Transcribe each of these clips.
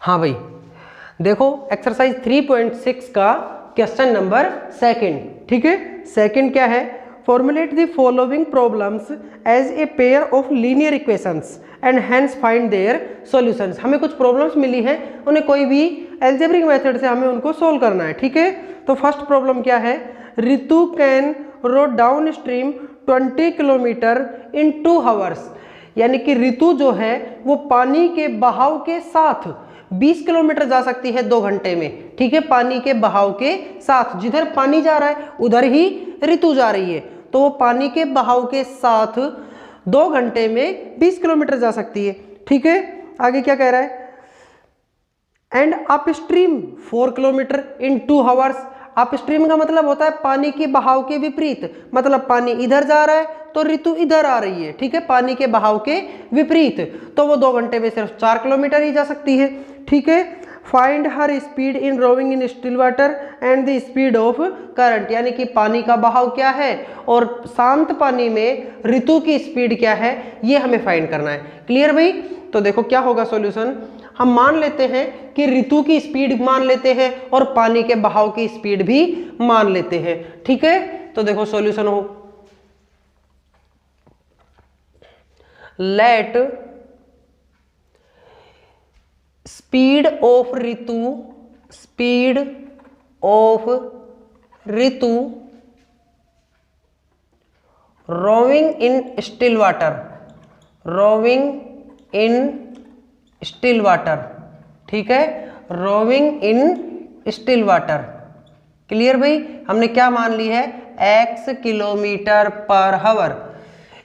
हाँ भाई, देखो एक्सरसाइज 3.6 का क्वेश्चन नंबर सेकंड, ठीक है। सेकंड क्या है, formulate the following problems as a pair of linear equations and hence find their solutions. हमें कुछ प्रॉब्लम्स मिली हैं, उन्हें कोई भी एल्जेब्रिक मेथड से हमें उनको सोल्व करना है, ठीक है। तो फर्स्ट प्रॉब्लम क्या है, Ritu can row downstream 20 kilometre इन 2 आवर्स। यानी कि रितु जो है वो पानी के बहाव के साथ 20 किलोमीटर जा सकती है 2 घंटे में, ठीक है। पानी के बहाव के साथ, जिधर पानी जा रहा है उधर ही रितु जा रही है, तो वो पानी के बहाव के साथ 2 घंटे में 20 किलोमीटर जा सकती है, ठीक है। आगे क्या कह रहा है, एंड अप स्ट्रीम 4 किलोमीटर इन 2 आवर्स। अप स्ट्रीम का मतलब होता है पानी के बहाव के विपरीत, मतलब पानी इधर जा रहा है तो ऋतु इधर आ रही है, ठीक है, पानी के बहाव के विपरीत, तो वो 2 घंटे में सिर्फ 4 किलोमीटर ही जा सकती है, ठीक है। Find her speed in rowing in still water and the speed of current. यानी कि पानी का बहाव क्या है और शांत पानी में ऋतु की स्पीड क्या है, ये हमें फाइंड करना है। क्लियर भाई। तो देखो क्या होगा सॉल्यूशन, हम मान लेते हैं कि ऋतु की स्पीड मान लेते हैं और पानी के बहाव की स्पीड भी मान लेते हैं, ठीक है। तो देखो सॉल्यूशन हो, let speed of Ritu rowing in still water, ठीक है, rowing in still water. Clear भाई। हमने क्या मान ली है, x kilometre per hour.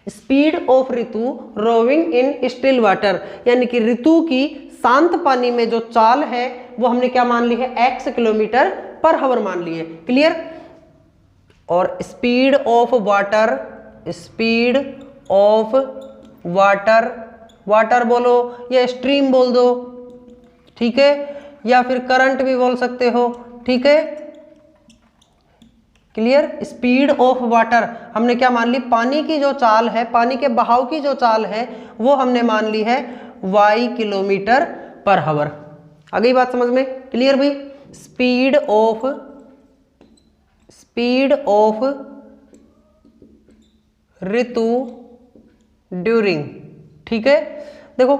Speed of Ritu rowing in still water, यानी कि ऋतु की शांत पानी में जो चाल है वो हमने क्या मान ली है, x किलोमीटर पर आवर मान ली है। क्लियर। और स्पीड ऑफ वाटर बोलो या स्ट्रीम बोल दो, ठीक है, या फिर करंट भी बोल सकते हो, ठीक है। क्लियर। स्पीड ऑफ वाटर हमने क्या मान ली, पानी की जो चाल है, पानी के बहाव की जो चाल है वो हमने मान ली है y किलोमीटर पर आवर। आ गई बात समझ में। क्लियर भाई। स्पीड ऑफ ऋतु ड्यूरिंग, ठीक है। देखो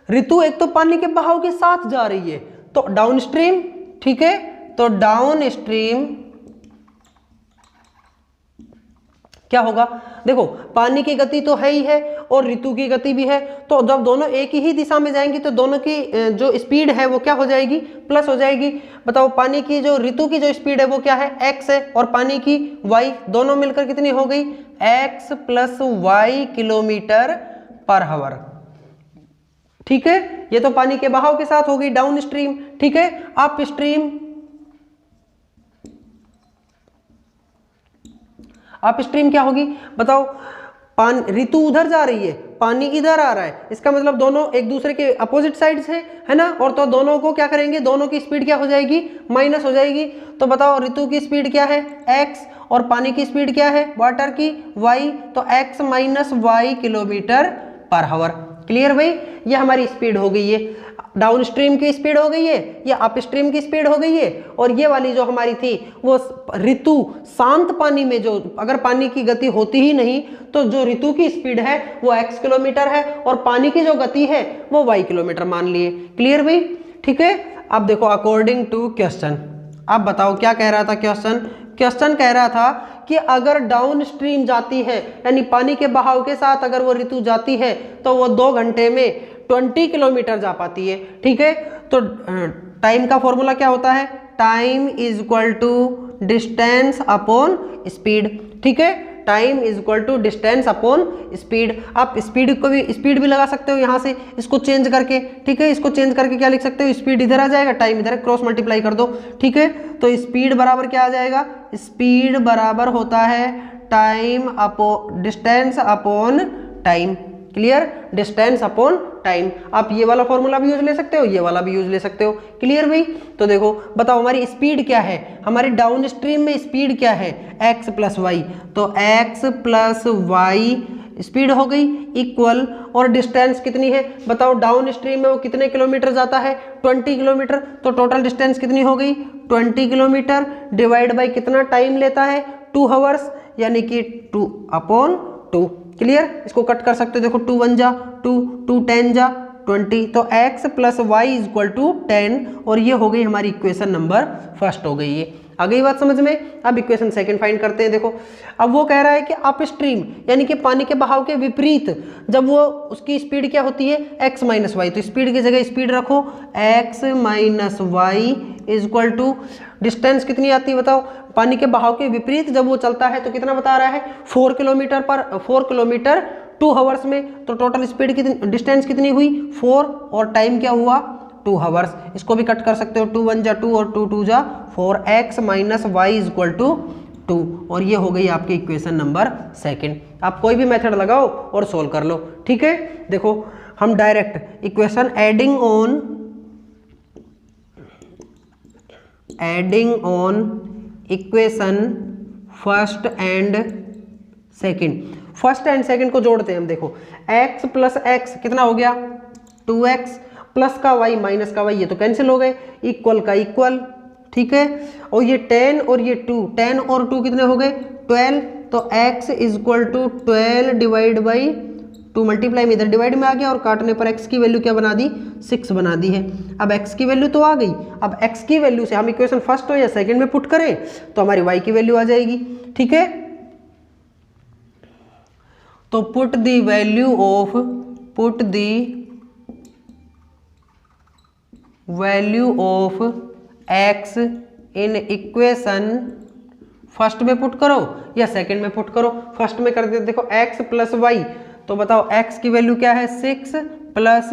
ऋतु एक तो पानी के बहाव के साथ जा रही है तो डाउन स्ट्रीम, ठीक है, तो डाउन स्ट्रीम क्या होगा, देखो पानी की गति तो है ही है और ऋतु की गति भी है, तो जब दोनों एक ही दिशा में जाएंगी तो दोनों की जो स्पीड है वो क्या हो जाएगी, प्लस हो जाएगी। बताओ पानी की जो ऋतु की जो स्पीड है वो क्या है, x है, और पानी की y, दोनों मिलकर कितनी हो गई, x plus y kilometre per our, ठीक है। ये तो पानी के बहाव के साथ हो गई डाउन स्ट्रीम, ठीक है। अप स्ट्रीम क्या होगी, बताओ, ऋतु उधर जा रही है, पानी इधर आ रहा है, इसका मतलब दोनों एक दूसरे के अपोजिट साइड से है ना, और तो दोनों को क्या करेंगे, दोनों की स्पीड क्या हो जाएगी, माइनस हो जाएगी। तो बताओ ऋतु की स्पीड क्या है, x, और पानी की स्पीड क्या है, वाटर की, y, तो x minus y kilometre per our. Clear भाई। ये हमारी स्पीड हो गई है, डाउन स्ट्रीम की स्पीड हो गई है, ये अप स्ट्रीम की स्पीड हो गई है, और ये वाली जो हमारी थी वो ऋतु शांत पानी में, जो अगर पानी की गति होती ही नहीं तो जो ऋतु की स्पीड है वो x किलोमीटर है और पानी की जो गति है वो y किलोमीटर मान लिए। क्लियर भाई, ठीक है। अब देखो अकॉर्डिंग टू क्वेश्चन, अब बताओ क्या कह रहा था क्वेश्चन कह रहा था कि अगर डाउन स्ट्रीम जाती है, यानी पानी के बहाव के साथ अगर वो ऋतु जाती है तो वो 2 घंटे में 20 किलोमीटर जा पाती है, ठीक है। तो टाइम का फॉर्मूला क्या होता है, time is equal to distance upon speed, ठीक है। Time is equal to distance upon speed. आप स्पीड भी लगा सकते हो यहाँ से, इसको चेंज करके, ठीक है, इसको चेंज करके क्या लिख सकते हो, स्पीड इधर आ जाएगा, टाइम इधर, क्रॉस मल्टीप्लाई कर दो, ठीक है। तो स्पीड बराबर क्या आ जाएगा, स्पीड बराबर होता है time upon distance upon time. Clear. Distance upon time. आप ये वाला फॉर्मूला भी यूज ले सकते हो, ये वाला भी यूज ले सकते हो। क्लियर भाई। तो देखो बताओ हमारी स्पीड क्या है, हमारी डाउन स्ट्रीम में स्पीड क्या है, x प्लस वाई, तो x प्लस वाई स्पीड हो गई इक्वल, और डिस्टेंस कितनी है बताओ, डाउन स्ट्रीम में वो कितने किलोमीटर जाता है 20 किलोमीटर, तो टोटल डिस्टेंस कितनी हो गई 20 किलोमीटर डिवाइड बाई कितना टाइम लेता है 2 आवर्स, यानी कि 2/2। क्लियर, इसको कट कर सकते हो, देखो 2 1 जा 2, 2 10 जा 20, तो x plus y is equal to 10, और ये हो गई हमारी इक्वेशन नंबर फर्स्ट हो गई है। आ गई बात समझ में। अब इक्वेशन सेकंड फाइंड करते हैं। देखो अब वो कह रहा है कि अप स्ट्रीम यानी कि पानी के बहाव के विपरीत जब वो उसकी स्पीड क्या होती है x माइनस वाई, तो स्पीड की जगह स्पीड रखो x minus y is equal to distance कितनी आती है बताओ, पानी के बहाव के विपरीत जब वो चलता है तो कितना बता रहा है 4 किलोमीटर 2 आवर्स में, तो टोटल स्पीड कितनी डिस्टेंस कितनी हुई 4, और टाइम क्या हुआ 2 आवर्स। इसको भी कट कर सकते हो 2 1 जा 2 और 2 2 जा 4, x minus y is equal to 2, और ये हो गई आपकी इक्वेशन नंबर सेकंड। आप कोई भी मेथड लगाओ और सोल्व कर लो, ठीक है। देखो हम direct equation adding on equation first and second को जोड़ते हैं हम। देखो x प्लस एक्स कितना हो गया 2x, प्लस का y माइनस का y, ये तो कैंसिल हो गए, इक्वल का इक्वल, ठीक है। और ये 10 और ये 2, 10 और 2 कितने हो गए 12, तो x is equal to 12 divide by 2, multiply में इधर डिवाइड में आ गया और काटने पर x की वैल्यू क्या बना दी 6 बना दी है। अब x की वैल्यू तो आ गई, अब x की वैल्यू से हम इक्वेशन फर्स्ट हो या सेकंड में पुट करें तो हमारी y की वैल्यू आ जाएगी, ठीक है। तो put the value of x in equation first में पुट करो या सेकंड में पुट करो। फर्स्ट में कर देते, देखो x प्लस वाई, तो बताओ x की वैल्यू क्या है 6 plus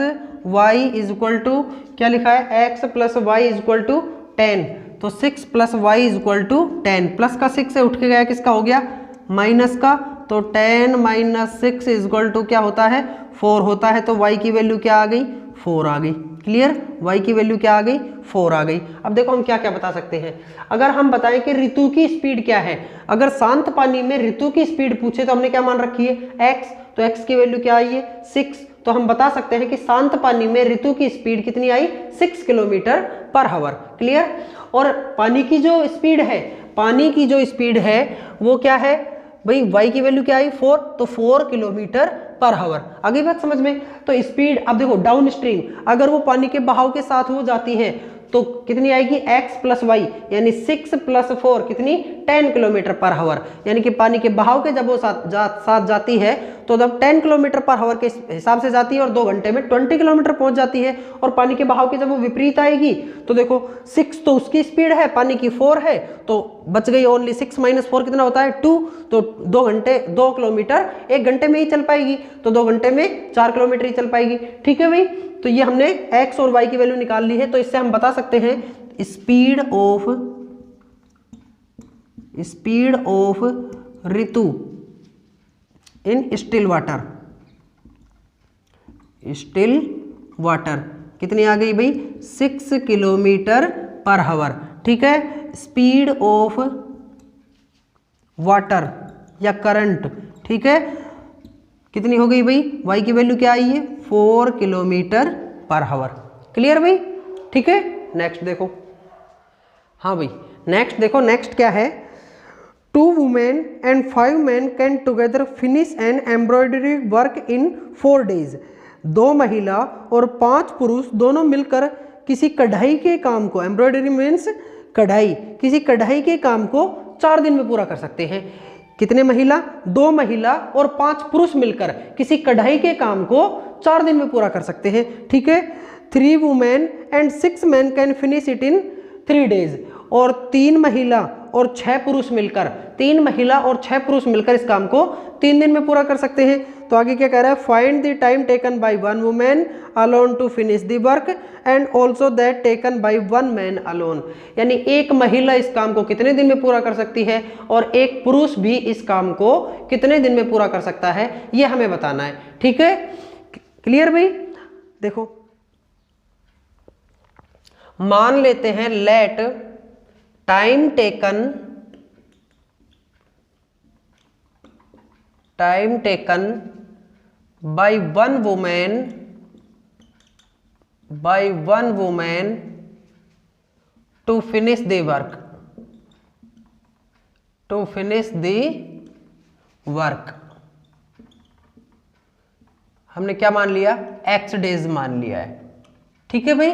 y is equal to क्या लिखा है x plus y is equal to 10, तो 6 plus y is equal to 10, plus का 6 से उठ के गया किसका हो गया माइनस का, तो 10 माइनस 6 इज इक्वल टू क्या होता है 4 होता है, तो y की वैल्यू क्या आ गई 4 आ गई। क्लियर, y की वैल्यू क्या आ गई 4 आ गई। अब देखो हम क्या क्या बता सकते हैं, अगर हम बताएं कि ऋतु की स्पीड क्या है, अगर शांत पानी में ऋतु की स्पीड पूछे तो हमने क्या मान रखी है x, तो x की वैल्यू क्या आई है 6, तो हम बता सकते हैं कि शांत पानी में ऋतु की स्पीड कितनी आई 6 किलोमीटर पर आवर। क्लियर, और पानी की जो स्पीड है वो क्या है भाई, y की वैल्यू क्या आई 4, तो 4 किलोमीटर पर आवर। आगे बात समझ में। तो स्पीड अब देखो डाउन स्ट्रीम अगर वो पानी के बहाव के साथ हो जाती है तो कितनी आएगी x प्लस वाई, यानी 6 प्लस 4 कितनी 10 किलोमीटर पर आवर, यानी कि पानी के बहाव के जब वो साथ जाती है तो जब 10 किलोमीटर पर आवर के हिसाब से जाती है और 2 घंटे में 20 किलोमीटर पहुंच जाती है। और पानी के बहाव के जब वो विपरीत आएगी तो देखो 6 तो उसकी स्पीड है, पानी की 4 है, तो बच गई ओनली 6 माइनस 4 कितना होता है 2, तो 2 किलोमीटर 1 घंटे में ही चल पाएगी, तो 2 घंटे में 4 किलोमीटर ही चल पाएगी। ठीक है भाई, तो ये हमने x और y की वैल्यू निकाल ली है, तो इससे हम बता सकते हैं speed of Ritu in still water कितनी आ गई भाई 6 किलोमीटर पर आवर। ठीक है, स्पीड ऑफ वाटर या करंट, ठीक है, कितनी हो गई भाई, y की वैल्यू क्या आई है 4 किलोमीटर पर आवर। क्लियर भाई, ठीक है। नेक्स्ट देखो, हाँ भाई नेक्स्ट देखो, नेक्स्ट क्या है, 2 women and 5 men can together finish an embroidery work in 4 days। 2 महिला और 5 पुरुष दोनों मिलकर किसी कढ़ाई के काम को, एम्ब्रॉयडरी मीन्स कढ़ाई, किसी कढ़ाई के काम को 4 दिन में पूरा कर सकते हैं। कितने महिला, 2 महिला और 5 पुरुष मिलकर किसी कढ़ाई के काम को 4 दिन में पूरा कर सकते हैं। ठीक है, 3 women and 6 men can finish it in 3 days। और 3 महिला और 6 पुरुष मिलकर, 3 महिला और 6 पुरुष मिलकर इस काम को 3 दिन में पूरा कर सकते हैं। तो आगे क्या कह रहा है, find the time taken by 1 woman alone to finish the work and also that taken by 1 man alone. यानी एक महिला इस काम को कितने दिन में पूरा कर सकती है और एक पुरुष भी इस काम को कितने दिन में पूरा कर सकता है, ये हमें बताना है। ठीक है, क्लियर भाई। देखो मान लेते हैं let time taken by one woman to finish the work, हमने क्या मान लिया, x डेज मान लिया है। ठीक है भाई,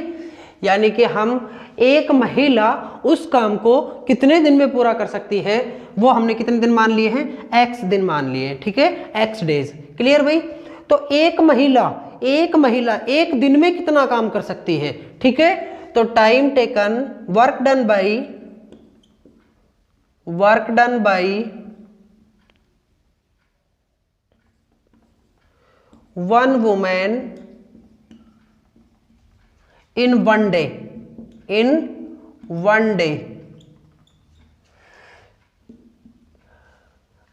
यानी कि हम एक महिला उस काम को कितने दिन में पूरा कर सकती है, वो हमने कितने दिन मान लिए हैं, x दिन मान लिए हैं। ठीक है, x डेज। क्लियर भाई। तो एक महिला एक दिन में कितना काम कर सकती है। ठीक है, तो time taken, work done by one women in one day.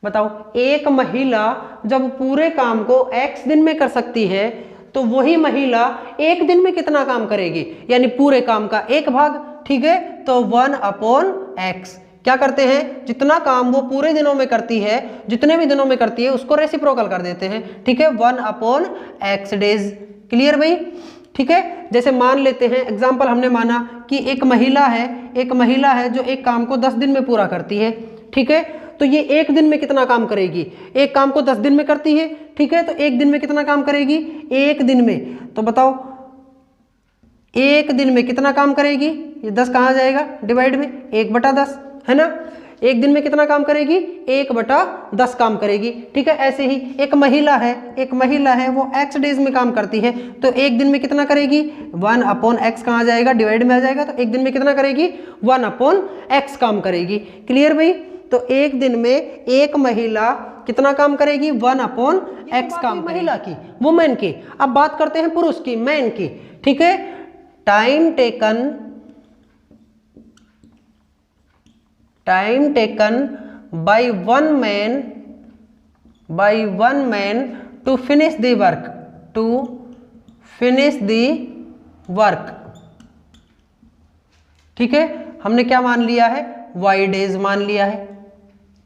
बताओ, एक महिला जब पूरे काम को x दिन में कर सकती है, तो वही महिला एक दिन में कितना काम करेगी, यानी पूरे काम का एक भाग। ठीक है, तो 1/x। क्या करते हैं, जितना काम वो पूरे दिनों में करती है, जितने भी दिनों में करती है, उसको रेसिप्रोकल कर देते हैं। ठीक है, 1/x डेज। क्लियर भाई। ठीक है, जैसे मान लेते हैं एग्जाम्पल, हमने माना कि एक महिला है जो एक काम को 10 दिन में पूरा करती है। ठीक है, तो ये एक दिन में कितना काम करेगी, एक काम को 10 दिन में करती है। ठीक है, तो एक दिन में कितना काम करेगी, एक दिन में, तो बताओ एक दिन में कितना काम करेगी, ये 10 कहाँ जाएगा, डिवाइड में 1/10 है ना। एक दिन में कितना काम करेगी, 1/10 काम करेगी। ठीक है, ऐसे ही एक महिला है वो x डेज में काम करती है, तो एक दिन में कितना करेगी, 1/x कहाँ जाएगा, डिवाइड में आ जाएगा, तो एक दिन में कितना करेगी, 1/x काम करेगी। क्लियर भाई। तो एक दिन में एक महिला कितना काम करेगी, 1/x काम, महिला की, वुमेन की। अब बात करते हैं पुरुष की, मैन की। ठीक है, time taken by one man to finish the work. ठीक है, हमने क्या मान लिया है, y डेज मान लिया है।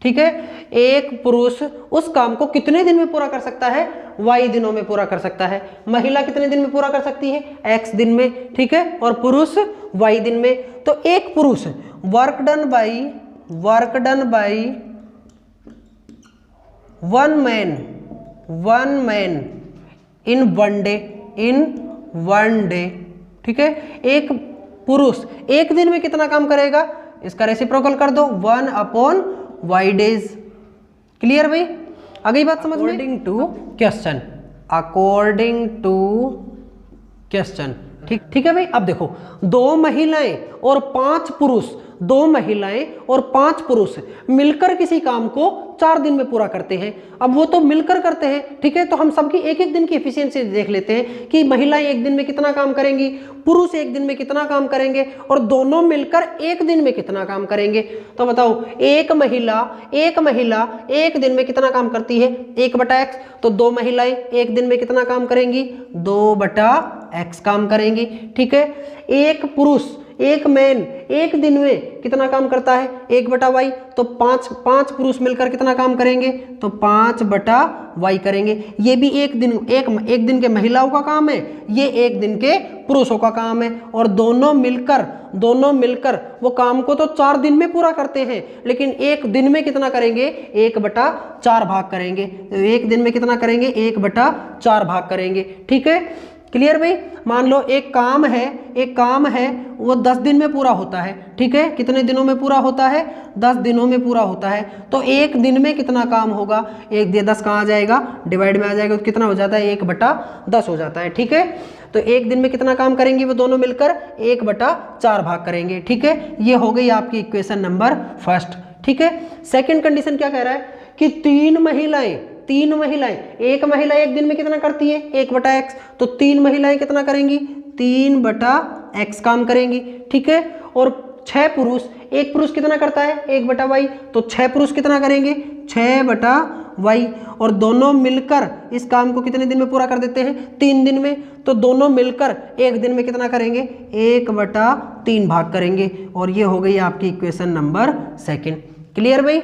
ठीक है, एक पुरुष उस काम को कितने दिन में पूरा कर सकता है, y दिनों में पूरा कर सकता है। महिला कितने दिन में पूरा कर सकती है, x दिन में। ठीक है, और पुरुष y दिन में। तो एक पुरुष work done by one man in one day. ठीक है, एक पुरुष एक दिन में कितना काम करेगा, इसका रेसिप्रोकल कर दो, 1/y डेज। क्लियर भाई, अगली बात समझ में। According to question. ठीक है भाई। अब देखो, दो महिलाएं और पांच पुरुष मिलकर किसी काम को 4 दिन में पूरा करते हैं। अब वो तो मिलकर करते हैं। ठीक है, तो हम सबकी एक एक दिन की एफिशिएंसी देख लेते हैं कि महिलाएं एक दिन में कितना काम करेंगी, पुरुष एक दिन में कितना काम करेंगे, और दोनों मिलकर एक दिन में कितना काम करेंगे। तो बताओ, एक महिला एक दिन में कितना काम करती है, 1/x। तो दो महिलाएं एक दिन में कितना काम करेंगी, 2/x काम करेंगी। ठीक है, एक पुरुष एक मैन एक दिन में कितना काम करता है, 1/y। तो पांच पुरुष मिलकर कितना काम करेंगे, तो 5/y करेंगे। ये भी एक दिन के महिलाओं का काम है, ये एक दिन के पुरुषों का काम है, और दोनों मिलकर वो काम को तो 4 दिन में पूरा करते हैं, लेकिन एक दिन में कितना करेंगे, 1/4 भाग करेंगे। तो एक दिन में कितना करेंगे, 1/4 भाग करेंगे। ठीक है, क्लियर भाई। मान लो एक काम है वो 10 दिन में पूरा होता है। ठीक है, कितने दिनों में पूरा होता है, 10 दिनों में पूरा होता है। तो एक दिन में कितना काम होगा, 1/10 कहाँ जाएगा, डिवाइड में आ जाएगा, तो कितना हो जाता है, 1/10 हो जाता है। ठीक है, तो एक दिन में कितना काम करेंगे वो दोनों मिलकर, 1/4 भाग करेंगे। ठीक है, ये हो गई आपकी इक्वेशन नंबर फर्स्ट। ठीक है, सेकंड कंडीशन क्या कह रहा है कि तीन महिलाएं, एक महिला एक दिन में कितना करती है, 1/x। तो 3 महिलाएं कितना करेंगी, 3/x काम करेंगी। ठीक है, और 6 पुरुष, एक पुरुष कितना करता है, 1/y। तो 6 पुरुष कितना करेंगे, 6/y। और दोनों मिलकर इस काम को कितने दिन में पूरा कर देते हैं, 3 दिन में। तो दोनों मिलकर एक दिन में कितना करेंगे, 1/3 भाग करेंगे। और ये हो गई आपकी इक्वेशन नंबर सेकंड। क्लियर भाई।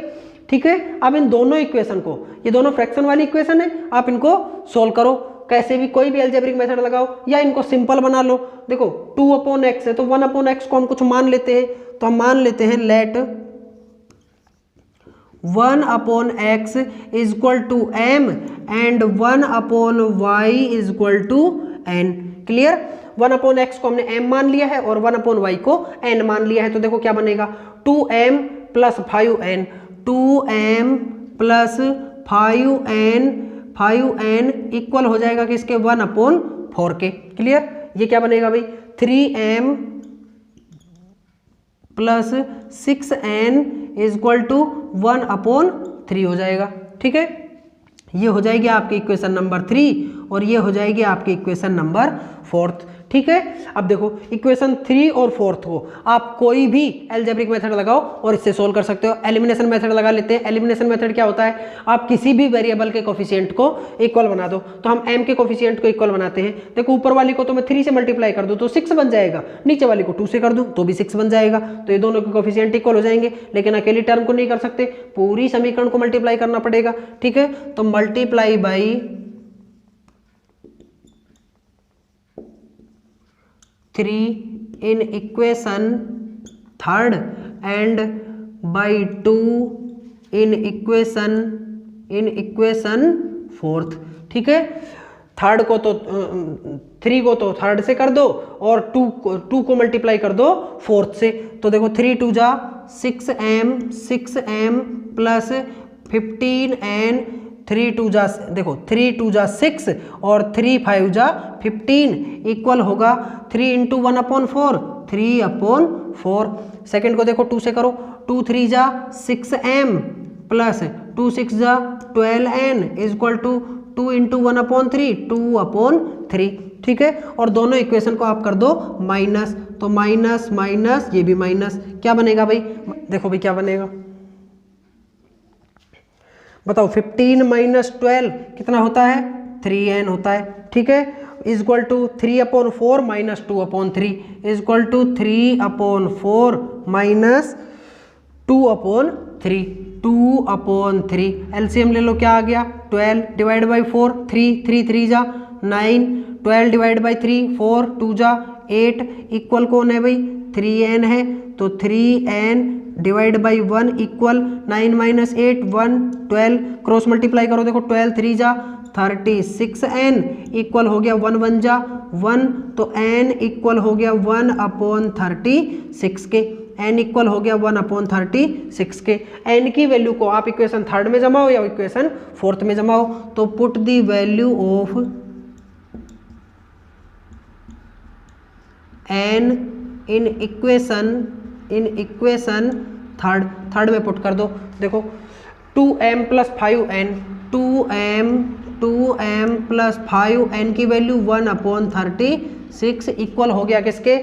ठीक है। अब इन दोनों इक्वेशन को, ये दोनों फ्रैक्शन वाली इक्वेशन है, आप इनको सोल्व करो कैसे भी, कोई भी अलजेब्रिक मेथड लगाओ या इनको सिंपल बना लो। देखो 2/x है तो 1/x को हम कुछ मान लेते हैं, तो हम मान लेते हैं let 1/x is equal to m and 1/y is equal to n। Clear? 1/x को हमने m मान लिया है और 1/y को n मान लिया है, तो देखो क्या बनेगा 2m plus 5n, 2m plus 5n equal हो जाएगा किसके 1/4 के। क्लियर? ये क्या बनेगा भाई 3m plus 6n is equal to 1/3 हो जाएगा। ठीक है, ये हो जाएगी आपकी इक्वेशन नंबर 3 और ये हो जाएगी आपकी इक्वेशन नंबर 4। ठीक है, अब देखो इक्वेशन 3 और 4 को आप कोई भी अलजेब्रिक मेथड लगाओ और इससे सोल्व कर सकते हो। एलिमिनेशन मेथड लगा लेते हैं। एलिमिनेशन मेथड क्या होता है, आप किसी भी वेरिएबल के कोफिशिएंट को इक्वल बना दो। तो हम m के कोफिशिएंट को इक्वल बनाते हैं। देखो ऊपर वाली को तो मैं 3 से मल्टीप्लाई कर दूं तो 6 बन जाएगा, नीचे वाली को 2 से कर दूं तो भी 6 बन जाएगा। तो ये दोनों के कोफिशिएंट इक्वल हो जाएंगे, लेकिन अकेली टर्म को नहीं कर सकते, पूरी समीकरण को मल्टीप्लाई करना पड़ेगा। ठीक है, तो multiply by 3 in equation 3rd and by 2 in equation 4th। ठीक है, 3rd को तो 3 को तो 3rd से कर दो और 2 को मल्टीप्लाई कर दो 4th से। तो देखो 3 2 जा 6m प्लस 15n, 3 2 जा देखो 3 2 जा 6 और 3 5 जा 15 इक्वल होगा 3 इंटू 1/4, 3/4। सेकेंड को देखो 2 से करो, 2 3 जा 6m प्लस 2 6 जा 12n is equal to 2 into 1/3, 2/3। ठीक है, और दोनों इक्वेशन को आप कर दो माइनस, तो माइनस माइनस ये भी माइनस, क्या बनेगा भाई, देखो भाई क्या बनेगा बताओ। 15 माइनस 12 कितना होता है 3n होता है। ठीक है, is equal to 3/4 minus 2/3 is equal to 3/4 minus 2/3, 2/3। LCM ले लो, क्या आ गया 12 डिवाइड बाई 4, 3 3 जा 9, 12 डिवाइड बाई 3 4 2 जा 8 इक्वल कौन है भाई 3n है, तो 3n divide by 1 equal 9 minus 8 1 12, cross multiply करो, देखो 12 3 जा 36n इक्वल हो गया 1 1 जा 1, तो n इक्वल हो गया 1/36 के, n इक्वल हो गया 1/36 के। n की वैल्यू को आप इक्वेशन 3rd में जमाओ या इक्वेशन 4th में जमाओ, तो put the value of n in equation 3rd में पुट कर दो। देखो 2m plus 5n, 2m plus 5n की वैल्यू 1/36 इक्वल हो गया किसके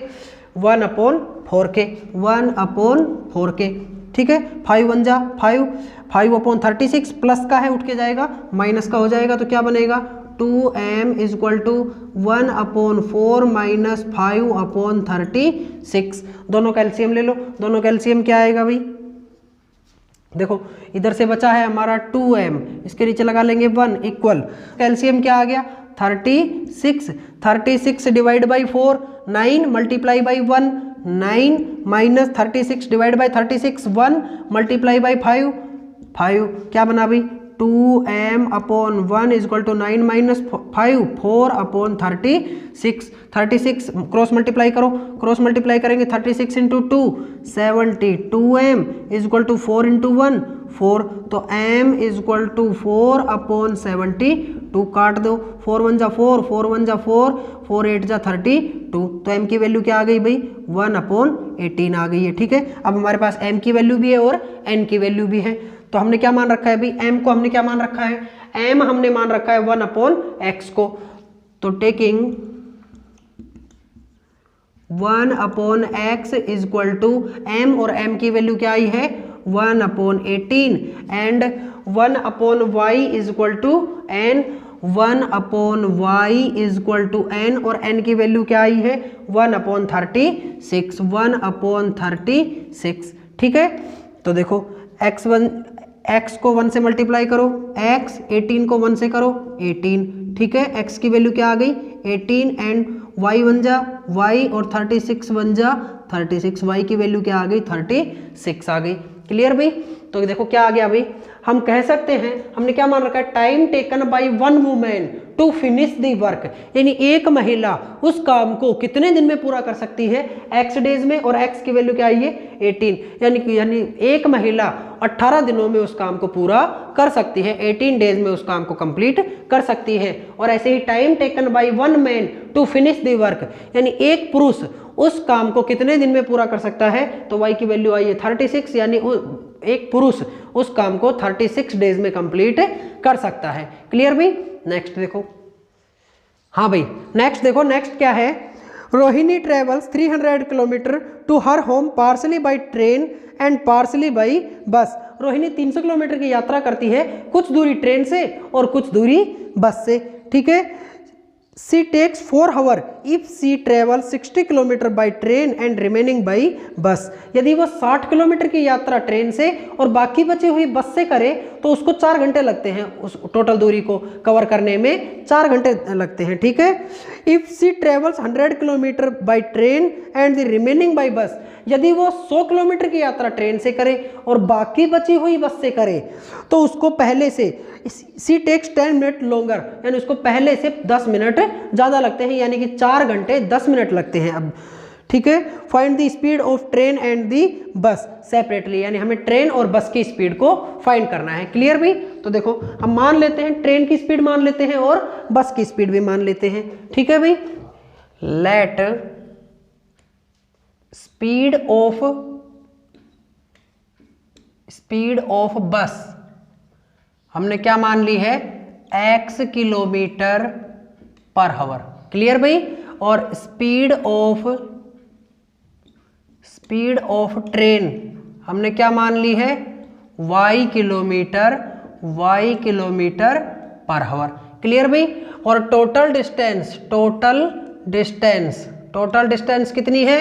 1/4 के, 1/4 के। ठीक है, 5 1 जा 5, 5/36 प्लस का है उठ के जाएगा माइनस का हो जाएगा, तो क्या बनेगा 2m is equal to 1/4 minus 5/36। दोनों का एलसीएम ले लो, दोनों का एलसीएम क्या आएगा भाई, देखो इधर से बचा है हमारा 2m, इसके नीचे लगा लेंगे 1 इक्वल, एलसीएम क्या आ गया 36, 36 divide by 4 9 multiply by 1 9 minus 36 divide by 36 1 multiply by 5 5, क्या बना भाई 2m/1 is equal to 9 minus 5 4/36, 36 cross multiply करो, क्रॉस मल्टीप्लाई करेंगे 36 into 2 72m is equal to 4 into 1 4, तो m इज इक्वल टू 4/72 काट दो, 4 1 जा 4, 4 1 जा 4, 4 8 जा 32, तो m की वैल्यू क्या आ गई भाई 1/18 आ गई है। ठीक है, अब हमारे पास m की वैल्यू भी है और n की वैल्यू भी है, तो हमने क्या मान रखा है भाई m को हमने क्या मान रखा है, m हमने मान रखा है 1/x को, तो taking 1/x is equal to m, और m की वैल्यू क्या आई है 1/18 and 1/y is equal to n, 1/y is equal to n, और n की वैल्यू क्या आई है 1/36, 1/36। ठीक है, तो देखो x1 x को 1 से मल्टीप्लाई करो, x 18 को 1 से करो 18, ठीक है। x की वैल्यू क्या आ गई 18 एंड y बन जा y और 36 बन जा 36, y की वैल्यू क्या आ गई 36 आ गई। क्लियर भाई। तो देखो क्या आ गया भाई, हम कह सकते हैं, हमने क्या मान रखा है, time taken by one woman to finish the work, यानी एक महिला उस काम को कितने दिन में पूरा कर सकती है, x डेज में, और x की वैल्यू क्या आई है 18, यानी एक महिला 18 दिनों में उस काम को पूरा कर सकती है, 18 डेज में उस काम को कंप्लीट कर सकती है। और ऐसे ही time taken by one man to finish the work, यानी एक पुरुष उस काम को कितने दिन में पूरा कर सकता है, तो y की वैल्यू आई है 36, यानी एक पुरुष उस काम को 36 डेज में कंप्लीट कर सकता है। क्लियर भाई। नेक्स्ट देखो, हाँ भाई नेक्स्ट देखो, नेक्स्ट क्या है, Rohini travels 300 kilometre to her home partly by train and partly by bus. Rohini 300 kilometre की यात्रा करती है, कुछ दूरी ट्रेन से और कुछ दूरी बस से, ठीक है। She takes 4 hours if she travels 60 kilometre by train and remaining by bus। यदि वो 60 किलोमीटर की यात्रा ट्रेन से और बाकी बची हुई बस से करे तो उसको 4 घंटे लगते हैं, उस टोटल दूरी को कवर करने में 4 घंटे लगते हैं, ठीक है। If she travels 100 kilometre by train and the remaining by bus, यदि वो 100 किलोमीटर की यात्रा ट्रेन से करे और बाकी बची हुई बस से करे तो उसको पहले से सी टेक्स 10 मिनट लॉन्गर, यानी उसको पहले से 10 मिनट ज़्यादा लगते हैं, यानी कि 4 घंटे 10 मिनट लगते हैं अब, ठीक है। Find the speed of train and the बस सेपरेटली, यानी हमें ट्रेन और बस की स्पीड को फाइंड करना है। क्लियर भी। तो देखो हम मान लेते हैं, ट्रेन की स्पीड मान लेते हैं और बस की स्पीड भी मान लेते हैं, ठीक है भाई। लेट स्पीड ऑफ बस हमने क्या मान ली है, x kilometre per our. Clear भाई। और स्पीड ऑफ ट्रेन हमने क्या मान ली है, y kilometre per our. Clear भाई। और टोटल डिस्टेंस कितनी है,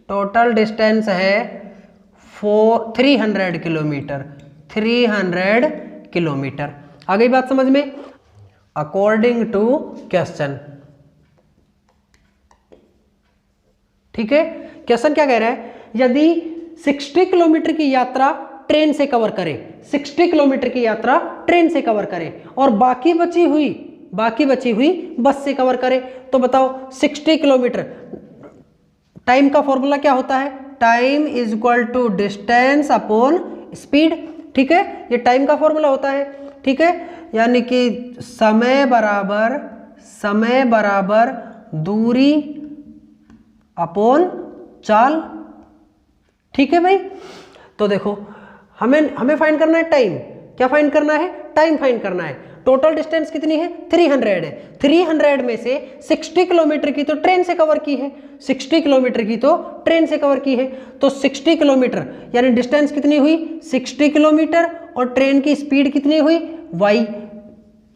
टोटल डिस्टेंस है 300 किलोमीटर, 300 किलोमीटर। आ गई बात समझ में। अकॉर्डिंग टू क्वेश्चन, ठीक है। क्वेश्चन क्या कह रहा है, यदि 60 किलोमीटर की यात्रा ट्रेन से कवर करे, 60 किलोमीटर की यात्रा ट्रेन से कवर करे और बाकी बची हुई बस से कवर करे, तो बताओ 60 किलोमीटर, टाइम का फॉर्मूला क्या होता है, time is equal to distance upon speed, ठीक है। ये टाइम का फॉर्मूला होता है, ठीक है। यानी कि समय बराबर दूरी अपॉन चाल, ठीक है भाई। तो देखो हमें फाइंड करना है टाइम, क्या फाइंड करना है, टाइम फाइंड करना है। टोटल डिस्टेंस कितनी है 300 है, 300 में से 60 किलोमीटर की तो ट्रेन से कवर की है, 60 किलोमीटर की तो ट्रेन से कवर की है, तो 60 किलोमीटर यानी डिस्टेंस कितनी हुई 60 किलोमीटर और ट्रेन की स्पीड कितनी हुई y,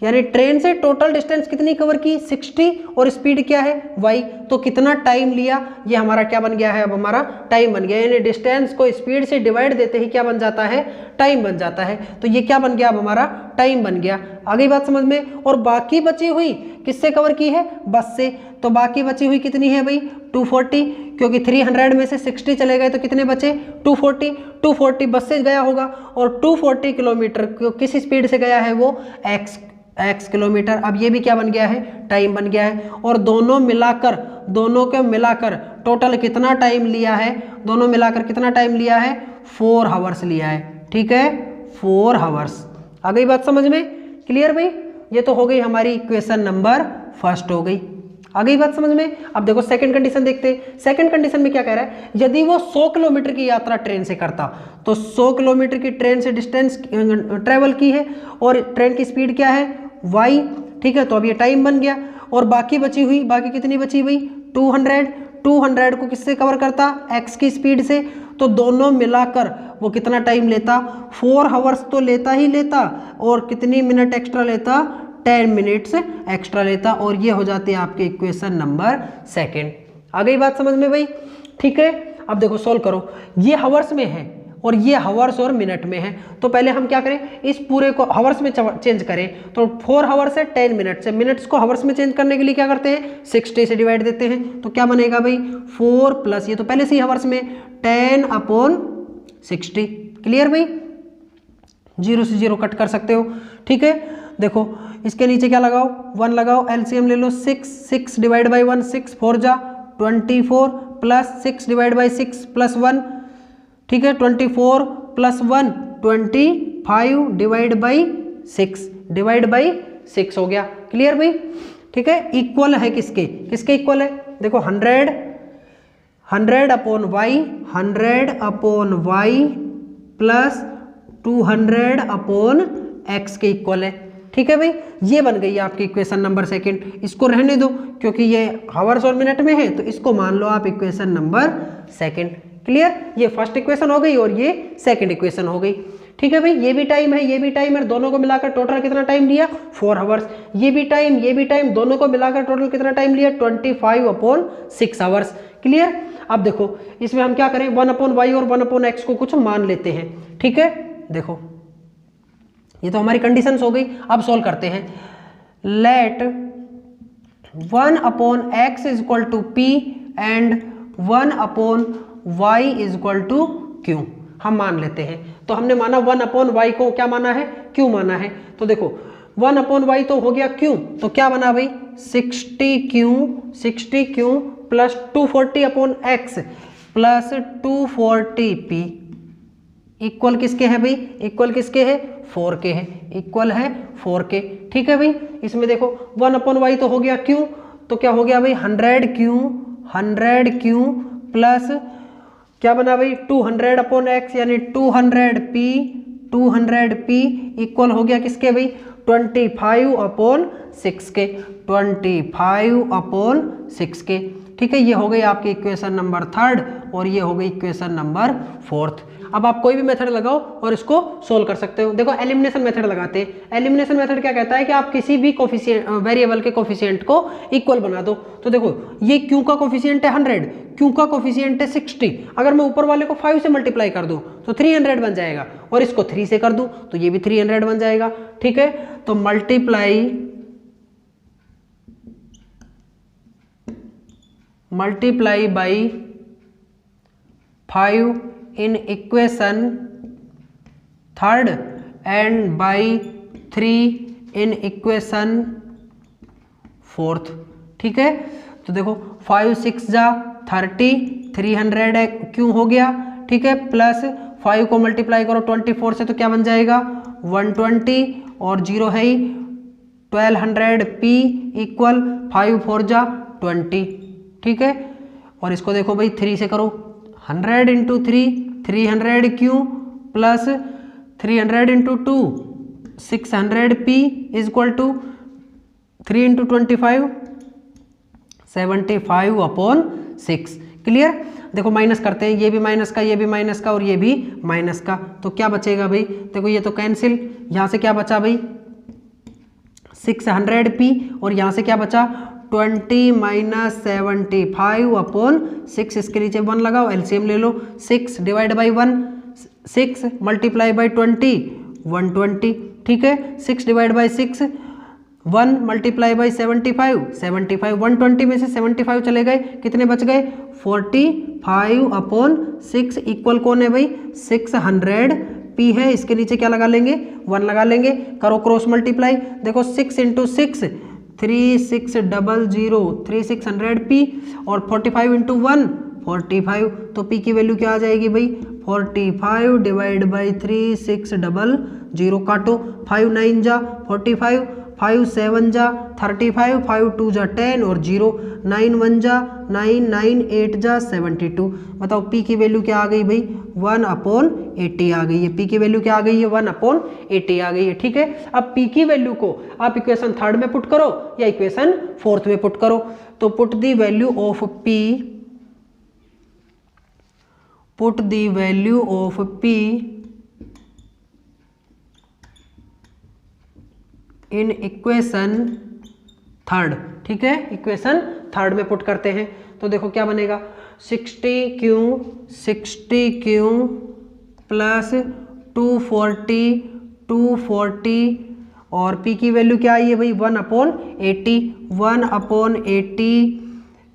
यानी ट्रेन से टोटल डिस्टेंस कितनी कवर की 60 और स्पीड क्या है y, तो कितना टाइम लिया, ये हमारा क्या बन गया है, अब हमारा टाइम बन गया। यानी डिस्टेंस को स्पीड से डिवाइड देते ही क्या बन जाता है, टाइम बन जाता है। तो ये क्या बन गया, अब हमारा टाइम बन गया। आ गई बात समझ में। और बाकी बची हुई किससे कवर की है, बस से, तो बाकी बची हुई कितनी है भाई 240, क्योंकि 300 में से 60 चले गए तो कितने बचे 240 बस से गया होगा और 240 किलोमीटर किस स्पीड से गया है वो x किलोमीटर। अब ये भी क्या बन गया है, टाइम बन गया है। और दोनों को मिलाकर टोटल कितना टाइम लिया है, दोनों मिलाकर कितना टाइम लिया है 4 आवर्स लिया है, ठीक है 4 आवर्स। आ गई बात समझ में। क्लियर भाई। ये तो हो गई हमारी इक्वेशन नंबर फर्स्ट हो गई। आ गई बात समझ में। अब देखो सेकंड कंडीशन देखते हैं। सेकंड कंडीशन में क्या कह रहा है, यदि वो 100 किलोमीटर की यात्रा ट्रेन से करता, तो 100 किलोमीटर की ट्रेन से डिस्टेंस ट्रेवल की है और ट्रेन की स्पीड क्या है y, ठीक है। तो अब ये टाइम बन गया। और बाकी कितनी बची हुई 200 को किससे कवर करता, x की स्पीड से, तो दोनों मिलाकर वो कितना टाइम लेता 4 आवर्स तो लेता ही लेता और कितनी मिनट एक्स्ट्रा लेता 10 मिनट्स एक्स्ट्रा लेता। और ये हो जाती है आपके इक्वेशन नंबर सेकंड। आ गई बात समझ में भाई, ठीक है। अब देखो सोल्व करो, ये हावर्स में है और ये हावर्स और मिनट में है। तो पहले हम क्या करें, इस पूरे को हावर्स में चेंज करें। तो 4 हावर्स है 10 मिनट्स है, मिनट्स को हावर्स में चेंज करने के लिए क्या करते हैं, 60 से डिवाइड देते हैं। तो क्या बनेगा भाई 4 प्लस, ये तो पहले से ही हावर्स में, 10/60। क्लियर भाई, 0 से 0 कट कर सकते हो। ठीक है, देखो इसके नीचे क्या लगाओ, 1 लगाओ, एलसीएम ले लो, 6 डिवाइड बाई 1, 6 4 जा 24 प्लस 6 डिवाइड बाई 6 प्लस 1, ठीक है, 24 प्लस 1 25 डिवाइड बाई 6 हो गया। क्लियर भाई, ठीक है। इक्वल है किसके, किसके इक्वल है, देखो 100 upon y, 100 upon y plus 200 upon x के इक्वल है। ठीक है भाई, ये बन गई आपकी इक्वेशन नंबर सेकंड। इसको रहने दो क्योंकि ये हावर्स और मिनट में है, तो इसको मान लो आप इक्वेशन नंबर सेकंड। क्लियर, ये फर्स्ट इक्वेशन हो गई और ये सेकंड इक्वेशन हो गई। ठीक है भाई, ये भी टाइम है, ये भी टाइम है, दोनों को मिलाकर टोटल कितना टाइम लिया, 4 हावर्स। ये भी टाइम, दोनों को मिलाकर टोटल कितना टाइम लिया, 25/6 हावर्स। क्लियर, अब देखो इसमें हम क्या करें, 1/y और 1/x को कुछ मान लेते हैं। ठीक है, देखो ये तो हमारी कंडीशंस हो गई। अब सॉल्व करते हैं। Let 1/x is equal to p and 1/y is equal to q हम मान लेते हैं। तो हमने माना 1/y को क्या माना है, q माना है। तो देखो 1/y तो हो गया q, तो क्या बना भाई 60q plus 240/x plus 240p equal किसके है भाई, इक्वल किसके है, 4 के है, इक्वल है 4 के। ठीक है भाई, इसमें देखो 1/y तो हो गया q, तो क्या हो गया भाई 100q प्लस क्या बना भाई 200/x यानी 200p इक्वल हो गया किसके भाई 25/6 के, 25/6 के। ठीक है, ये हो गई आपकी इक्वेशन नंबर 3 और ये हो गई इक्वेशन नंबर 4। अब आप कोई भी मेथड लगाओ और इसको सोल्व कर सकते हो। देखो एलिमिनेशन मेथड लगाते हैं। एलिमिनेशन मेथड क्या कहता है कि आप किसी भी कोफिशिएंट वेरिएबल के कोफिशिएंट को इक्वल बना दो। तो देखो ये q का कोफिशिएंट है 100, q का कोफिशिएंट है 60। अगर मैं ऊपर वाले को 5 से मल्टीप्लाई कर दूं तो 300 बन जाएगा, और इसको 3 से कर दूं तो ये भी 300 बन जाएगा। ठीक है, तो multiply by 5 in equation 3rd and by 3 in equation 4th। ठीक है, तो देखो 5 6 जा 30, 300 क्यों हो गया। ठीक है, प्लस 5 को मल्टीप्लाई करो 24 से तो क्या बन जाएगा 120 और 0 है ही 1200p इक्वल 5 4 जा 20। ठीक है, और इसको देखो भाई 3 से करो 100 into 300 q plus 300 into 2 600p is equal to 3 into 25 75/6। Clear, देखो माइनस करते हैं, ये भी माइनस का, ये भी माइनस का और ये भी माइनस का, तो क्या बचेगा भाई, देखो ये तो कैंसिल, यहाँ से क्या बचा भाई 600p और यहाँ से क्या बचा 20 - 75/6। इसके नीचे 1 लगाओ, एलसीएम ले लो, 6 डिवाइड बाई 1 6 मल्टीप्लाई बाई 20 120। ठीक है, 6 डिवाइड बाई 6 1 मल्टीप्लाई बाई 75 120 में से 75 चले गए, कितने बच गए 45/6 इक्वल कौन है भाई 600p है। इसके नीचे क्या लगा लेंगे 1 लगा लेंगे, करो क्रॉस मल्टीप्लाई, देखो 6 इंटू 6 3600 3600p और 45 इंटू 1 45, तो p की वैल्यू क्या आ जाएगी भाई 45 डिवाइड बाई 3600, काटो 5 9 जा 45 5 7 जा 35 5 2 जा 10 और 0 9 1 जा 9 9 8 जा 72। बताओ p की वैल्यू क्या आ गई भाई 1/80 आ गई है। p की वैल्यू क्या आ गई है 1/80 आ गई है। ठीक है, अब p की वैल्यू को आप इक्वेशन 3rd में पुट करो या इक्वेशन 4th में पुट करो। तो put the value of p in equation 3rd। ठीक है, इक्वेशन 3rd में पुट करते हैं तो देखो क्या बनेगा 60q प्लस 240 और p की वैल्यू क्या आई है भाई 1/80। 1/80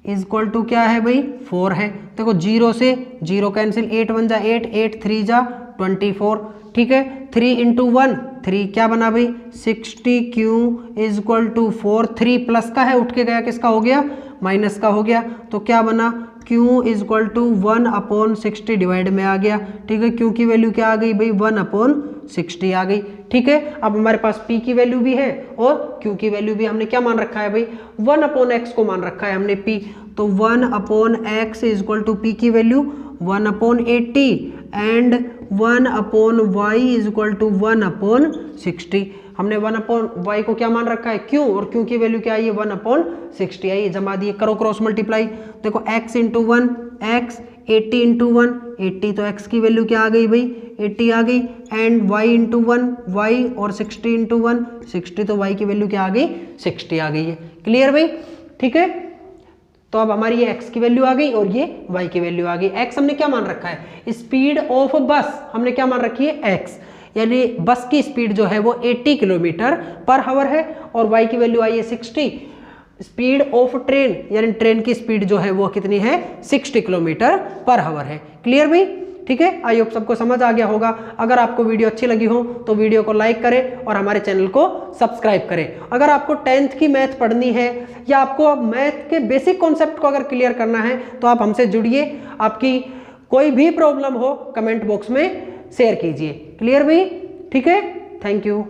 इज इक्वल टू क्या है भाई 4 है। देखो 0 से 0 कैंसिल, 8 1 जा 8, 8 3 जा 24, ठीक है। 3 इंटू 1 3 क्या बना भाई 60 q is equal to 4। 3 plus का है, उठ के गया किसका हो गया माइनस का हो गया, तो क्या बना Q is equal to 1/60 divide में आ गया, ठीक है। Q की वैल्यू क्या आ गई भाई 1/60 आ गई, ठीक है। अब हमारे पास P की वैल्यू भी है और Q की वैल्यू भी हमने क्या मान रखा है भाई 1/x को मान रखा है हमने P, तो 1/x is equal to P की value 1/80 and 1/y is equal to 1/60। हमने 1/y को क्या मान रखा है Q, और Q की वैल्यू क्या आई है 1/60 आई है। जमा दिए, करो क्रॉस मल्टीप्लाई। देखो x इंटू 1 x, 80 इंटू 1 80, तो x की वैल्यू क्या आ गई भाई 80 आ गई, एंड y इंटू 1 y और 60 इंटू 1 60, तो y की वैल्यू क्या आ गई 60 आ गई है। क्लियर भाई, ठीक है। तो अब हमारी ये x की वैल्यू आ गई और ये y की वैल्यू आ गई। x हमने क्या मान रखा है स्पीड ऑफ बस, हमने क्या मान रखी है x, यानी बस की स्पीड जो है वो 80 किलोमीटर पर आवर है, और y की वैल्यू आई है 60। स्पीड ऑफ ट्रेन यानी ट्रेन की स्पीड जो है वो कितनी है 60 किलोमीटर पर आवर है। क्लियर भाई, ठीक है। आई होप सबको समझ आ गया होगा। अगर आपको वीडियो अच्छी लगी हो तो वीडियो को लाइक करें और हमारे चैनल को सब्सक्राइब करें। अगर आपको 10th की मैथ पढ़नी है या आपको मैथ के बेसिक कॉन्सेप्ट को अगर क्लियर करना है तो आप हमसे जुड़िए। आपकी कोई भी प्रॉब्लम हो कमेंट बॉक्स में शेयर कीजिए। क्लियर भाई, ठीक है। Thank you.